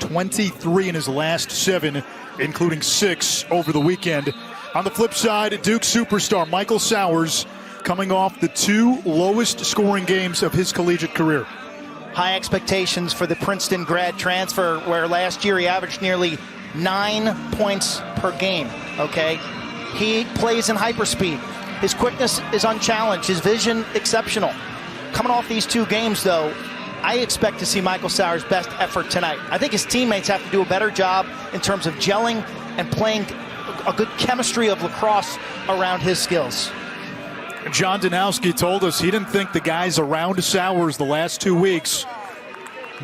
23 in his last 7, including 6 over the weekend. On the flip side, Duke superstar Michael Sowers coming off the 2 lowest scoring games of his collegiate career. High expectations for the Princeton grad transfer, where last year he averaged nearly 9 points per game, okay? He plays in hyperspeed. His quickness is unchallenged, his vision exceptional. Coming off these 2 games, though, I expect to see Michael Sowers' best effort tonight. I think his teammates have to do a better job in terms of gelling and playing a good chemistry of lacrosse around his skills. John Danowski told us he didn't think the guys around Sowers the last 2 weeks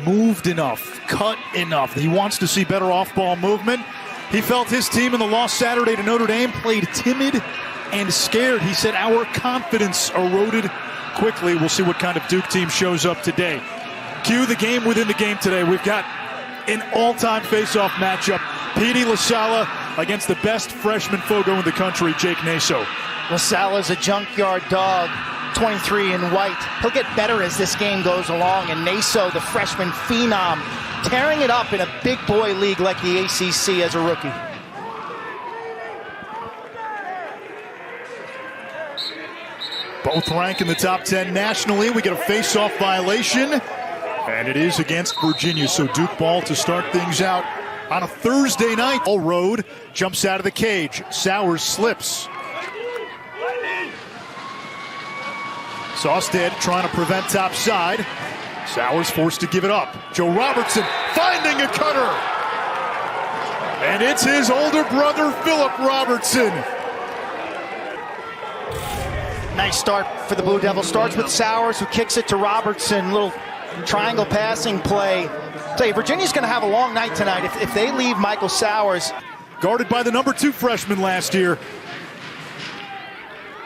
moved enough, cut enough. He wants to see better off-ball movement. He felt his team in the loss Saturday to Notre Dame played timid and scared. He said our confidence eroded quickly. We'll see what kind of Duke team shows up today. Cue the game within the game today. We've got an all-time face-off matchup. Petey LaSala against the best freshman Fogo in the country, Jake Naso. LaSala's a junkyard dog, 23 in white. He'll get better as this game goes along, and Naso, the freshman phenom, tearing it up in a big boy league like the ACC as a rookie. Both rank in the top 10 nationally. We get a face-off violation, and it is against Virginia. So Duke ball to start things out on a Thursday night. All road jumps out of the cage. Sowers slips. Sawstead trying to prevent top side. Sowers forced to give it up. Joe Robertson finding a cutter. And it's his older brother, Philip Robertson. Nice start for the Blue Devils. Starts with Sowers, who kicks it to Robertson. Little triangle passing play. I'll tell you, Virginia's going to have a long night tonight if they leave Michael Sowers. Guarded by the number 2 freshman last year.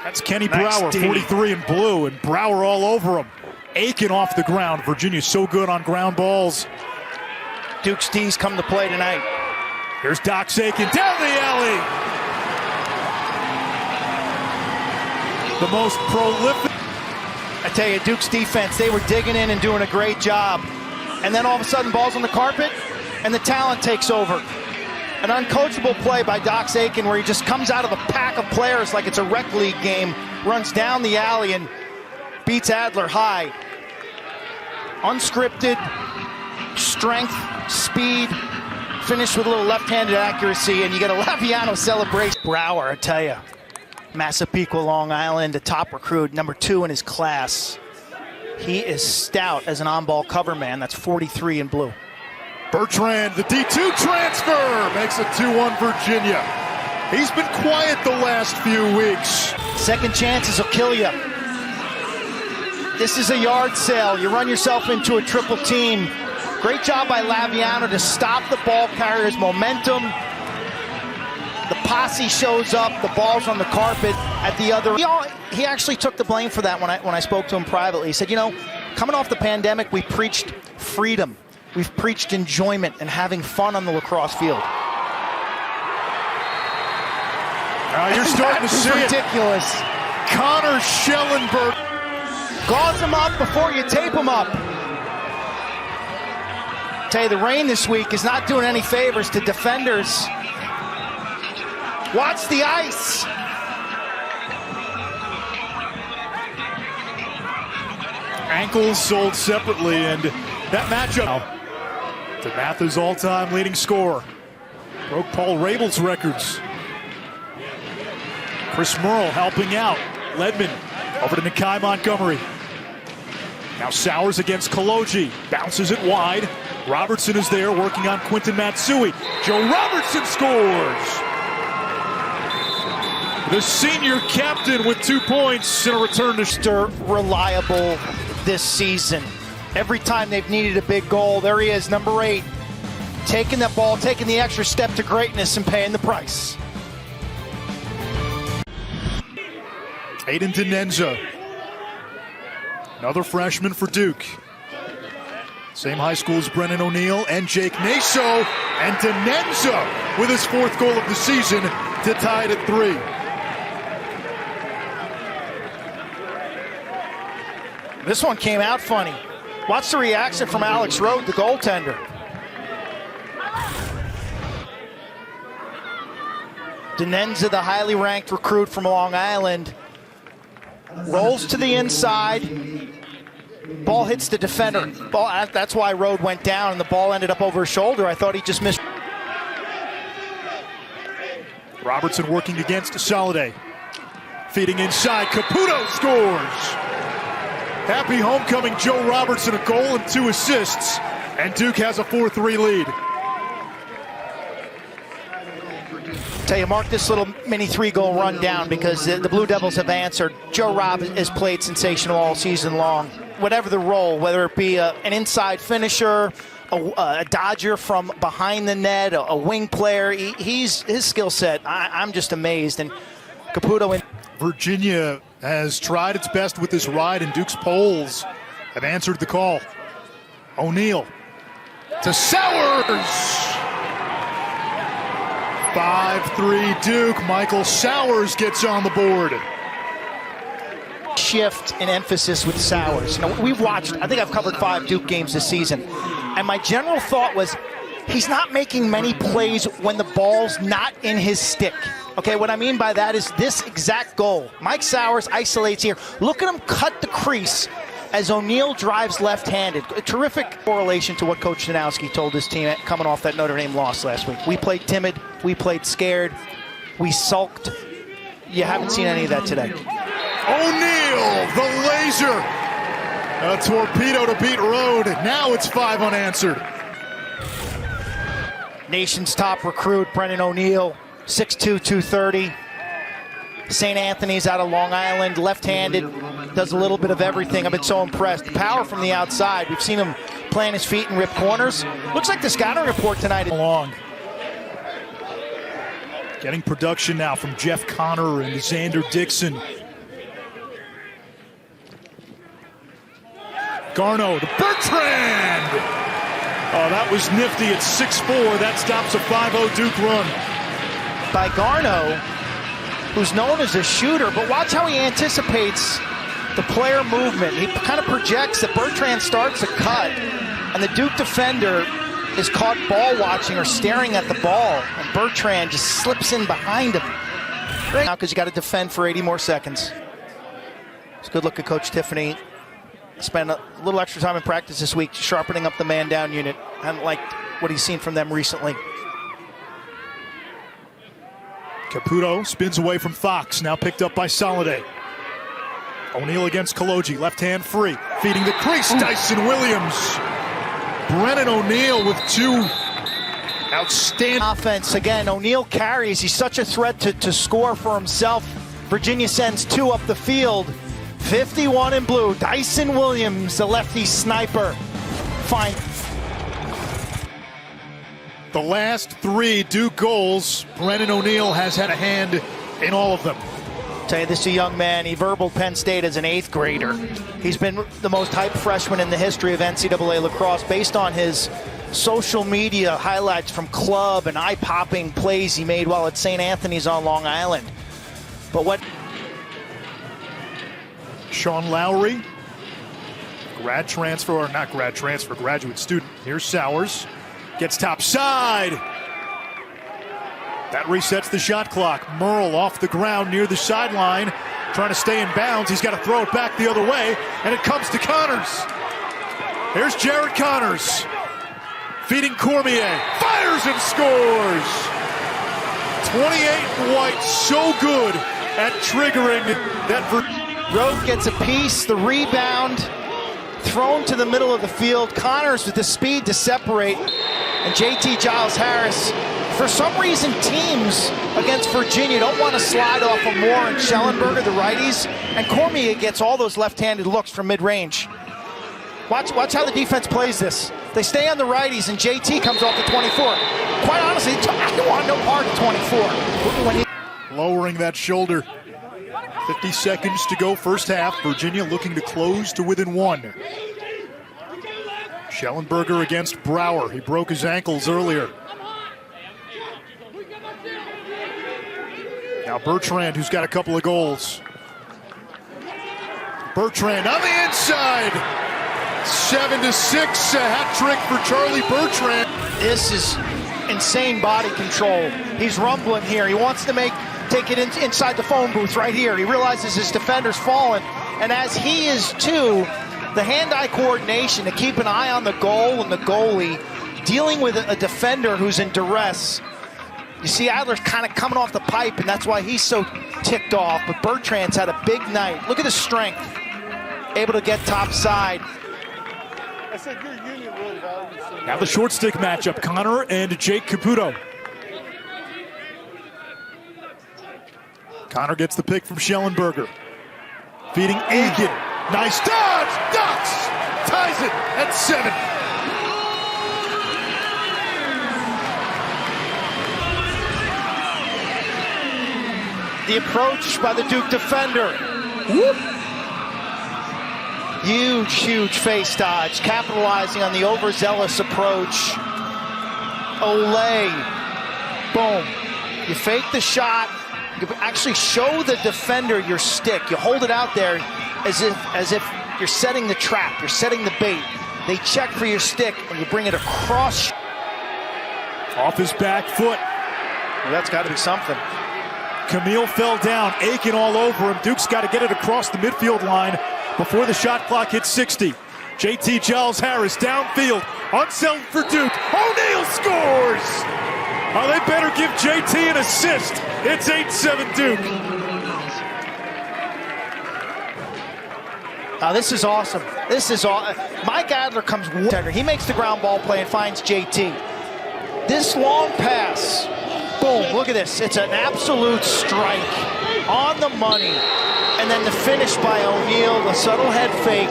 That's Kenny Brower, 43 in blue, and Brower all over him. Aiken off the ground. Virginia's so good on ground balls. Duke's D's come to play tonight. Here's Dox Aiken down the alley. The most prolific. I tell you, Duke's defense, they were digging in and doing a great job. And then all of a sudden, ball's on the carpet, and the talent takes over. An uncoachable play by Dox Aiken where he just comes out of a pack of players like it's a rec league game, runs down the alley and beats Adler high. Unscripted, strength, speed, finished with a little left-handed accuracy, and you get a Laviano celebration. Brower, I tell you, Massapequa, Long Island, a top recruit, number 2 in his class. He is stout as an on-ball cover man. That's 43 in blue. Bertrand, the D2 transfer, makes it 2-1 Virginia. He's been quiet the last few weeks. Second chances will kill you. This is a yard sale. You run yourself into a triple team. Great job by Laviano to stop the ball carrier's momentum. The posse shows up, the ball's on the carpet at the other. He actually took the blame for that when I spoke to him privately. He said, you know, coming off the pandemic, we preached freedom. We've preached enjoyment and having fun on the lacrosse field. You're starting to see ridiculous. It. Connor Schellenberg. Gauze them up before you tape them up. Tell you, the rain this week is not doing any favors to defenders. Watch the ice. Ankles sold separately, and that matchup. DeMatha's all-time leading scorer. Broke Paul Rabel's records. Chris Merle helping out. Ledman over to Nakai Montgomery. Now Sowers against Kaloji. Bounces it wide. Robertson is there working on Quinton Matsui. Joe Robertson scores! The senior captain with 2 points in a return to Stir. Reliable this season. Every time they've needed a big goal, there he is, number 8. Taking that ball, taking the extra step to greatness and paying the price. Aiden Denenza, another freshman for Duke. Same high school as Brennan O'Neill and Jake Naso. And Denenza with his 4th goal of the season to tie it at 3. This one came out funny. Watch the reaction from Alex Rowe, the goaltender. Denenza, the highly ranked recruit from Long Island, rolls to the inside. Ball hits the defender. That's why Rode went down, and the ball ended up over his shoulder. I thought he just missed. Robertson working against Soliday. Feeding inside. Caputo scores. Happy homecoming, Joe Robertson, a goal and 2 assists. And Duke has a 4-3 lead. Tell you, mark this little mini 3-goal run down because the Blue Devils have answered. Joe Robb has played sensational all season long. Whatever the role, whether it be an inside finisher, a dodger from behind the net, a wing player, his skill set, I'm just amazed. And Caputo in Virginia has tried its best with this ride, and Duke's polls have answered the call. O'Neal to Sowers. 5-3 Duke. Michael Sowers gets on the board. Shift in emphasis with Sowers. You know, we've watched, I think I've covered 5 Duke games this season, and my general thought was he's not making many plays when the ball's not in his stick. Okay, what I mean by that is this exact goal. Mike Sowers isolates here. Look at him cut the crease as O'Neal drives left-handed. A terrific correlation to what Coach Danowski told his team coming off that Notre Dame loss last week. We played timid, we played scared, we sulked. You haven't seen any of that today. O'Neal, the laser. A torpedo to beat Rode. Now it's 5 unanswered. Nation's top recruit, Brennan O'Neal, 6'2", 230. St. Anthony's out of Long Island, left-handed, does a little bit of everything. I've been so impressed. Power from the outside. We've seen him plant his feet and rip corners. Looks like the scouting report tonight is long. Getting production now from Jeff Connor and Xander Dixon. Garno to Bertrand. Oh, that was nifty at 6'4". That stops a 5-0 Duke run. By Garno, who's known as a shooter, but watch how he anticipates the player movement. He kind of projects that Bertrand starts a cut, and the Duke defender is caught ball watching or staring at the ball, and Bertrand just slips in behind him. Right now, because you got to defend for 80 more seconds. It's a good look at Coach Tiffany. Spent a little extra time in practice this week sharpening up the man-down unit. I haven't liked what he's seen from them recently. Caputo spins away from Fox, now picked up by Soliday. O'Neal against Kaloji, left hand free. Feeding the crease, Dyson Williams. Brennan O'Neal with 2 outstanding offense. Again, O'Neal carries. He's such a threat to score for himself. Virginia sends 2 up the field. 51 in blue. Dyson Williams, the lefty sniper. Fine. The last 3 Duke goals, Brennan O'Neal has had a hand in all of them. Tell you, this is a young man. He verbaled Penn State as an 8th grader. He's been the most hyped freshman in the history of NCAA lacrosse based on his social media highlights from club and eye-popping plays he made while at St. Anthony's on Long Island. But what... Sean Lowry, graduate student. Here's Sowers. Gets top side. That resets the shot clock. Merle off the ground near the sideline, trying to stay in bounds. He's got to throw it back the other way, and it comes to Connors. Here's Jared Connors. Feeding Cormier. Fires and scores. 28 White, so good at triggering that. Rode gets a piece, the rebound, thrown to the middle of the field. Connors with the speed to separate. And JT Giles Harris, for some reason, teams against Virginia don't want to slide off of Moore and Schellenberger, the righties, and Cormier gets all those left-handed looks from mid-range. Watch how the defense plays this. They stay on the righties, and JT comes off the 24. Quite honestly, I don't want no part of 24. Lowering that shoulder. 50 seconds to go first half. Virginia looking to close to within 1. Schellenberger against Brower. He broke his ankles earlier. Now Bertrand, who's got a couple of goals. Bertrand on the inside. 7-6, a hat trick for Charlie Bertrand. This is insane body control. He's rumbling here. He wants to take it inside the phone booth right here. He realizes his defender's fallen, and as he is too, the hand-eye coordination to keep an eye on the goal and the goalie, dealing with a defender who's in duress. You see Adler's kind of coming off the pipe, and that's why he's so ticked off. But Bertrand's had a big night. Look at his strength. Able to get top side. I said your union really values him. Now the short stick matchup, Connor and Jake Caputo. Connor gets the pick from Schellenberger. Feeding Aiken. Nice dodge! Ducks! Ties it at 7. The approach by the Duke defender. Whoop. Huge face dodge, capitalizing on the overzealous approach. Olay. Boom. You fake the shot. You actually show the defender your stick. You hold it out there as if you're setting the trap. You're setting the bait. They check for your stick, and you bring it across. Off his back foot. Well, that's got to be something. Camille fell down, Aiken all over him. Duke's got to get it across the midfield line before the shot clock hits 60. JT Giles Harris downfield, unsettled for Duke. O'Neal scores! Oh, they better give JT an assist. It's 8-7 Duke. This is awesome. This is all. Mike Adler comes. He makes the ground ball play and finds JT. This long pass. Boom, look at this. It's an absolute strike on the money. And then the finish by O'Neal, the subtle head fake.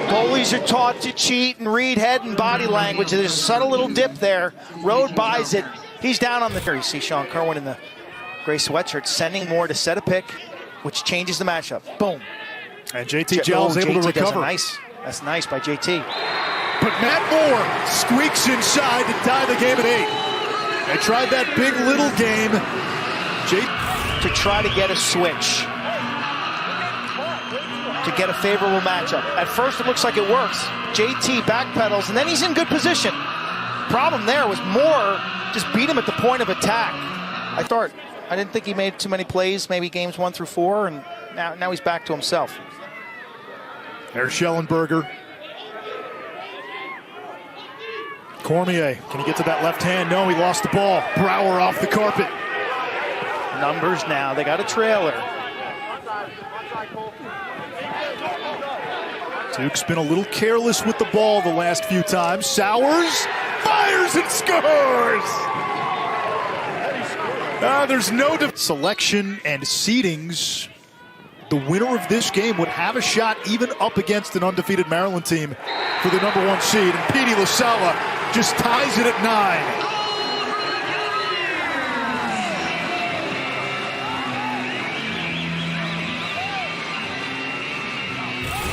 Goalies are taught to cheat and read head and body language. There's a subtle little dip there. Rode buys it. He's down on the... You see Sean Kerwin in the gray sweatshirt sending Moore to set a pick, which changes the matchup. Boom. And JT Giles able to recover. That's nice by JT. But Matt Moore squeaks inside to tie the game at 8. They tried that big little game. To try to get a switch. To get a favorable matchup. At first it looks like it works. JT backpedals and then he's in good position. Problem there was Moore just beat him at the point of attack. I didn't think he made too many plays, maybe games 1 through 4, and now he's back to himself. There's Schellenberger. Cormier, can he get to that left hand? No, he lost the ball. Brower off the carpet. Numbers now, they got a trailer. Duke's been a little careless with the ball the last few times. Sowers fires and scores! There's no selection and seedings. The winner of this game would have a shot even up against an undefeated Maryland team for the #1 seed. And Petey LaSala just ties it at 9.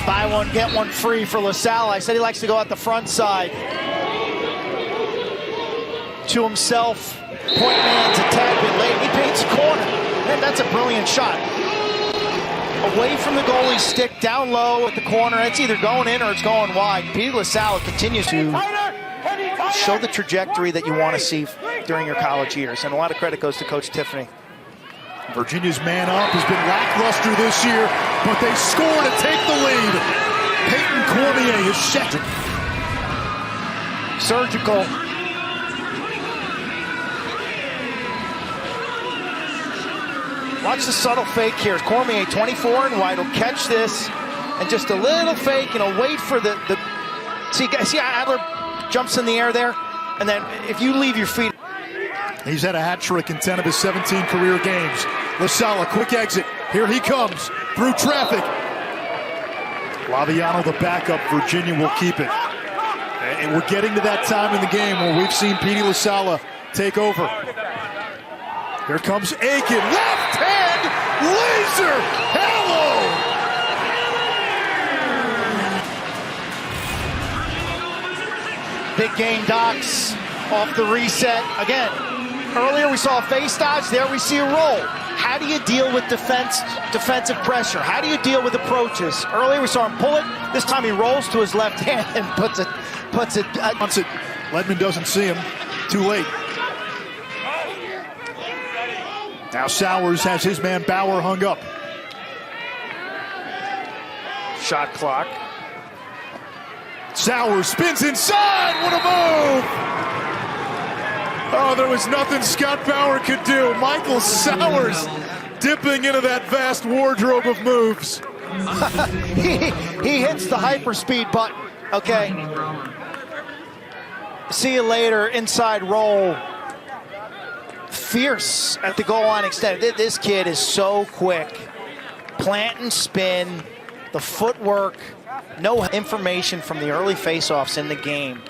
Buy one, get one free for LaSalle. I said he likes to go out the front side. To himself, point man's a tad bit late. He paints a corner. And that's a brilliant shot. Away from the goalie's stick, down low at the corner. It's either going in or it's going wide. Petey LaSalle continues to show the trajectory that you want to see during your college years. And a lot of credit goes to Coach Tiffany. Virginia's man up has been lackluster this year, but they score to take the lead. Peyton Cormier is set. Surgical. Watch the subtle fake here. Cormier, 24 and wide, will catch this, and just a little fake, and he'll wait for the see how Adler jumps in the air there, and then if you leave your feet. He's had a hat trick in 10 of his 17 career games. LaSala, quick exit. Here he comes through traffic. Laviano, the backup. Virginia will keep it. And we're getting to that time in the game where we've seen Petey LaSala take over. Here comes Aiken. Left hand laser. Hello. Big game, Docs, off the reset. Again, earlier we saw a face dodge. There we see a roll. How do you deal with defensive pressure? How do you deal with approaches? Earlier we saw him pull it. This time he rolls to his left hand and puts it. Ledman doesn't see him. Too late. Now Sowers has his man Bauer hung up. Shot clock. Sowers spins inside. What a move! Oh, there was nothing Scott Bauer could do. Michael Sowers dipping into that vast wardrobe of moves. he hits the hyperspeed button. Okay. See you later. Inside roll. Fierce at the goal line extended. This kid is so quick. Plant and spin. The footwork. No information from the early faceoffs in the game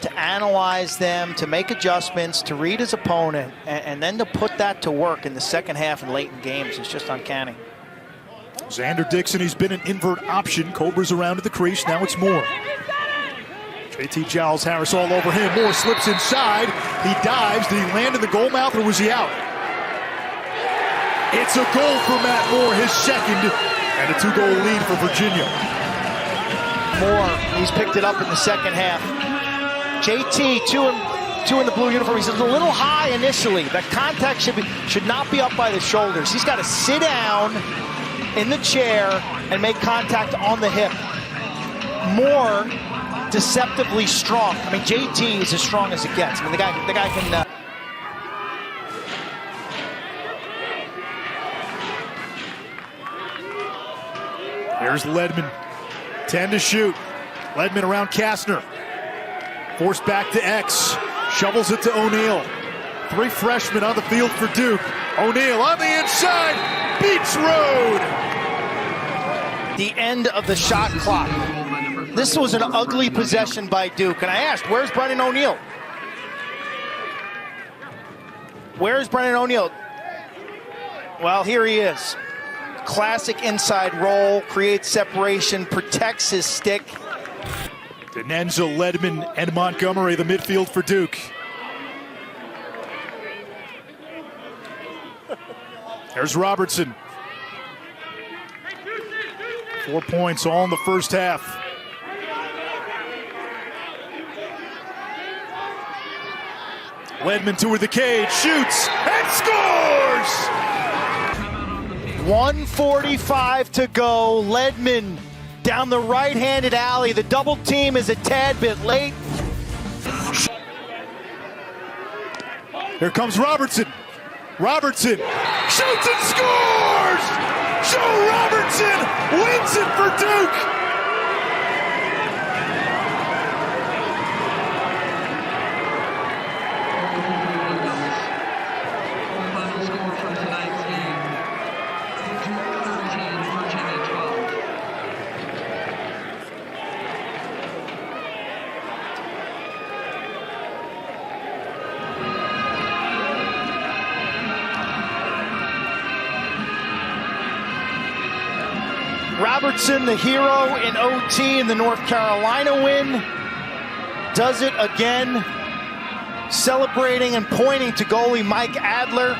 to analyze them, to make adjustments, to read his opponent, and then to put that to work in the second half and late in games. It's just uncanny. Xander Dixon, he's been an invert option. Cobra's around to the crease. Now it's Moore. JT Giles Harris all over him. Moore slips inside. He dives. Did he land in the goal mouth or was he out? It's a goal for Matt Moore, his second, and a 2-goal lead for Virginia. Moore, he's picked it up in the second half. JT, two in the blue uniform. He's a little high initially. That contact should not be up by the shoulders. He's got to sit down in the chair and make contact on the hip. Moore, deceptively strong. I mean, JT is as strong as it gets. I mean, the guy can. Here's Ledman. 10 to shoot. Ledman around Kastner. Forced back to X. Shovels it to O'Neal. 3 freshmen on the field for Duke. O'Neal on the inside. Beats Road. The end of the shot clock. This was an ugly possession by Duke. And I asked, where's Brennan O'Neal? Where's Brennan O'Neal? Well, here he is. Classic inside roll, creates separation, protects his stick. Denenza, Ledman, and Montgomery, the midfield for Duke. There's Robertson. 4 points, all in the first half. Ledman toward the cage, shoots, and scores! 1:45 to go. Ledman down the right-handed alley. The double team is a tad bit late. Here comes Robertson. Robertson shoots and scores! Joe Robertson wins it for Duke! Robertson, the hero in OT in the North Carolina win, does it again, celebrating and pointing to goalie Mike Adler.